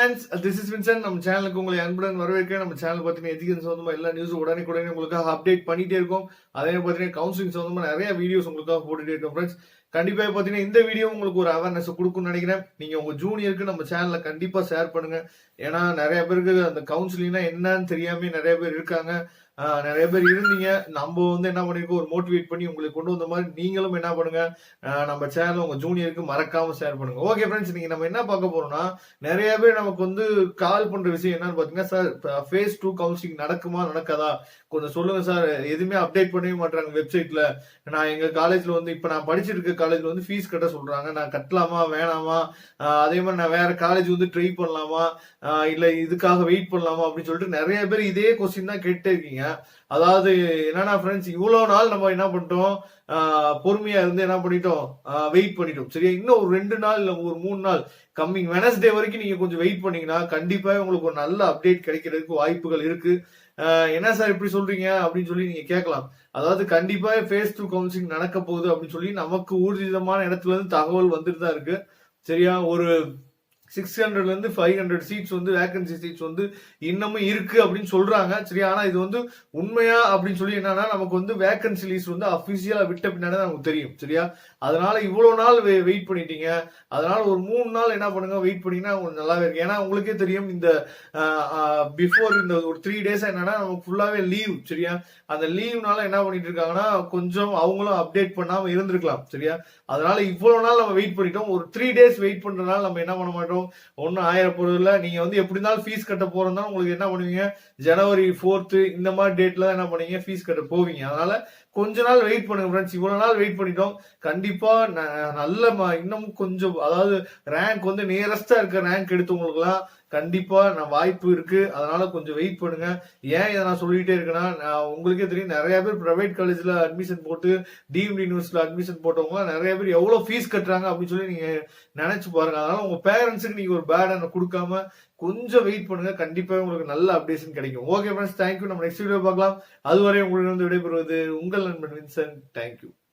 Friends, this is Vincent. நம்ம சேனலுக்கு உங்களை அன்புடன் வரவேற்கிறேன். நம்ம சேனல் பார்த்தீங்கன்னா எஜுகேஷன் சம்பந்தமா எல்லா நியூஸும் உடனே உங்களுக்காக அப்டேட் பண்ணிட்டே இருக்கும். அதே பார்த்தீங்கன்னா கவுன்சிலிங் சம்பந்தமா நிறைய வீடியோஸ் உங்களுக்காக போட்டுட்டே இருக்கும் ஃப்ரெண்ட்ஸ். கண்டிப்பா பார்த்தீங்கன்னா இந்த வீடியோ உங்களுக்கு ஒரு அவேர்னஸ் கொடுக்கும்னு நினைக்கிறேன். நீங்க உங்க ஜூனியருக்கு நம்ம சேனல்ல கண்டிப்பா ஷேர் பண்ணுங்க. ஏன்னா நிறைய பேருக்கு அந்த கவுன்சிலிங்னா என்னன்னு தெரியாம நிறைய பேர் இருக்காங்க. நிறைய பேர் இருந்தீங்க. நம்ம என்ன பண்ணிருக்கோம், ஒரு மோட்டிவேட் பண்ணி உங்களுக்கு கொண்டு வந்த மாதிரி நீங்களும் என்ன பண்ணுங்க, நம்ம சேனல் உங்க ஜூனியருக்கு மறக்காம ஷேர் பண்ணுங்க. ஓகே ஃப்ரெண்ட்ஸ், நீங்க நம்ம என்ன பார்க்க போறோம்னா, நிறைய பேர் நமக்கு கால் பண்ற விஷயம் என்னன்னு பாத்தீங்கன்னா, சார் ஃபேஸ் 2 கவுன்சிலிங் நடக்குமா நடக்காதா கொஞ்சம் சொல்லுங்க சார். எதுவுமே அப்டேட் பண்ணவே மாட்டாங்க வெப்சைட்ல. நான் எங்க காலேஜ்ல இப்ப நான் படிச்சிட்டு இருக்க காலேஜ்ல ஃபீஸ் கட்ட சொல்றாங்க. நான் கட்டலாமா வேணாமா, அதே மாதிரி நான் வேற காலேஜ் ட்ரை பண்ணலாமா, இல்ல இதுக்காக வெயிட் பண்ணலாமா அப்படின்னு சொல்லிட்டு நிறைய பேர் இதே கொஸ்டின் தான் கேட்டே இருக்கீங்க. அதாவது என்னன்னா ஃப்ரெண்ட்ஸ், இவ்வளவு நாள் நம்ம என்ன பண்ணிட்டோம், பொறுமையா இருந்து என்ன பண்ணிட்டோம், வெயிட் பண்ணிட்டோம். சரியா, இன்னும் ஒரு 2 நாள் இல்ல ஒரு 3 நாள் கம்மிங் வெனஸ்டே வரைக்கும் நீங்க கொஞ்சம் வெயிட் பண்ணீங்கன்னா கண்டிப்பா உங்களுக்கு ஒரு நல்ல அப்டேட் கிடைக்கிறதுக்கு வாய்ப்புகள் இருக்கு. என்ன சார் இப்படி சொல்றீங்க அப்படின்னு சொல்லி நீங்க கேட்கலாம். அதாவது கண்டிப்பா ஃபேஸ் 2 கவுன்சிலிங் நடக்க போகுது அப்படின்னு சொல்லி நமக்கு ஊர்ஜிதமான இடத்துல இருந்து தகவல் வந்துட்டு தான் இருக்கு. சரியா, ஒரு 600ல இருந்து 500 சீட்ஸ் வேகன்சி சீட்ஸ் இன்னமும் இருக்கு அப்படின்னு சொல்றாங்க. சரியா, ஆனா இது உண்மையா அப்படின்னு சொல்லி என்னன்னா, நமக்கு வேகன்சி லிஸ்ட் அபிஷியலா விட்ட பின்னாடி நமக்கு தெரியும். சரியா, அதனால இவ்வளவு நாள் வெயிட் பண்ணிட்டீங்க. அதனால ஒரு 3 நாள் என்ன பண்ணுங்க, வெயிட் பண்ணீங்கன்னா உங்களுக்கு நல்லாவே இருக்கு. ஏன்னா உங்களுக்கே தெரியும், இந்த பிஃபோர் இந்த ஒரு 3 டேஸ் என்னன்னா நமக்கு ஃபுல்லாவே லீவ். சரியா, அந்த லீவ்னால என்ன பண்ணிட்டு இருக்காங்கன்னா, கொஞ்சம் அவங்களும் அப்டேட் பண்ணாம இருந்திருக்கலாம். சரியா, அதனால இவ்வளவு நாள் நம்ம வெயிட் பண்ணிட்டோம். ஒரு 3 டேஸ் வெயிட் பண்றதுனால நம்ம என்ன பண்ண மாட்டோம், ஒன்னும் ஆயிர போறது இல்ல. நீங்க எப்படி இருந்தாலும் ஃபீஸ் கட்ட போறதா உங்களுக்கு என்ன பண்ணுவீங்க, ஜனவரி 4th இந்த மாதிரி டேட்ல என்ன பண்ணுவீங்க, ஃபீஸ் கட்ட போவீங்க. அதனால கொஞ்ச நாள் வெயிட் பண்ணுங்க ஃப்ரெண்ட்ஸ். இவ்வளவு நாள் வெயிட் பண்ணிட்டோம். கண்டிப்பா நல்ல இன்னும் கொஞ்சம், அதாவது ரேங்க் நியரஸ்டா இருக்க ரேங்க் எடுத்தவங்களுக்கு எல்லாம் கண்டிப்பா வாய்ப்பு இருக்கு. அதனால கொஞ்சம் வெயிட் பண்ணுங்க. ஏன் இதை நான் சொல்லிட்டே இருக்கேன்னா, உங்களுக்கே தெரியும், நிறைய பேர் பிரைவேட் காலேஜ்ல அட்மிஷன் போட்டு டீம்டு யூனிவர்சிட்டியில அட்மிஷன் போட்டவங்க நிறைய பேர் எவ்வளவு ஃபீஸ் கட்டுறாங்க அப்படின்னு சொல்லி நீங்க நினைச்சு பாருங்க. அதனால உங்க பேரண்ட்ஸுக்கு நீங்க ஒரு பேட் கொடுக்காம கொஞ்சம் வெயிட் பண்ணுங்க. கண்டிப்பா உங்களுக்கு நல்ல அப்டேஷன் கிடைக்கும். Okay friends, thank you. நம்ம நெக்ஸ்ட் வீடியோ பார்க்கலாம். அதுவரை உங்களிடம் விடைபெறுவது உங்கள் நண்பன் வின்சென்ட். தேங்க்யூ.